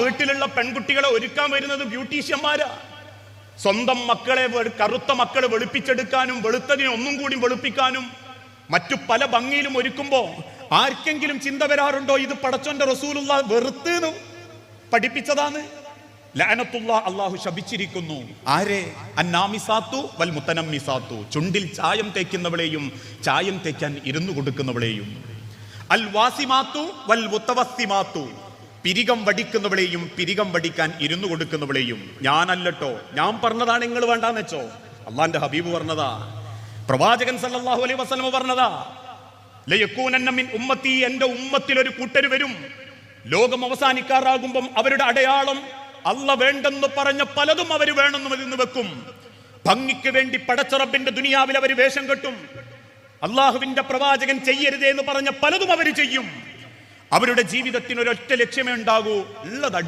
വീട്ടിലുള്ള പെൺകുട്ടികളെ ഒരുക്കാൻ വരുന്നത് ബ്യൂട്ടീഷ്യന്മാരാ. സ്വന്തം മക്കളെ, കറുത്ത മക്കളെ വെളുപ്പിച്ചെടുക്കാനും വെളുത്തതിനെ ഒന്നും കൂടി വെളുപ്പിക്കാനും മറ്റു പല ഭംഗിയിലും ഒരുക്കുമ്പോ ആർക്കെങ്കിലും ചിന്ത വരാറുണ്ടോ ഇത് പടച്ചോന്റെ റസൂലുള്ള വെറുത്ത് പഠിപ്പിച്ചതാണ്? ലഅനത്തുല്ലാ, അല്ലാഹു ശപിച്ചിരിക്കുന്നു. ആരെ? അന്നാമിസാത്തു വൽ മുതനമ്മിസാത്തു, ചുണ്ടിൽ ചായം തേക്കുന്നവളെയും ചായം തേക്കാൻ ഇരുന്നു കൊടുക്കുന്നവളെയും. അൽ വാസിമാത്തു വൽ മുതവസ്സിമാത്തു, പിരികം വടിക്കുന്നവളെയും പിരികം വടിക്കാൻ ഇരുന്നു കൊടുക്കുന്നവളെയും. ഞാനല്ലട്ടോ, ഞാൻ പറഞ്ഞതാണ്, നിങ്ങൾ വേണ്ടാന്ന് വെച്ചോ. അള്ളാന്റെ ഹബീബ് പറഞ്ഞതാ, പ്രവാചകൻ സല്ലല്ലാഹു അലൈഹി വസല്ലം പറഞ്ഞതാ. ലയകൂനന്ന മിൻ ഉമ്മത്തി, എന്റെ ഉമ്മത്തിൽ ഒരു കൂട്ടർ വരും, ലോകം അവസാനിക്കാറാകുമ്പം അവരുടെ അടയാളം അല്ല വേണ്ടെന്ന് പറഞ്ഞ പലതും അവർ വേണമെന്ന് വെക്കും. ഭംഗിക്ക് വേണ്ടി പടച്ച റബ്ബിന്റെ ദുനിയാവിൽ അവർ വേഷം കെട്ടും. അള്ളാഹുവിന്റെ പ്രവാചകൻ ചെയ്യരുതേ എന്ന് പറഞ്ഞ പലതും അവർ ചെയ്യും. അവരുടെ ജീവിതത്തിന് ഒരൊറ്റ ലക്ഷ്യമേ ഉണ്ടാകൂ, ഉള്ളത്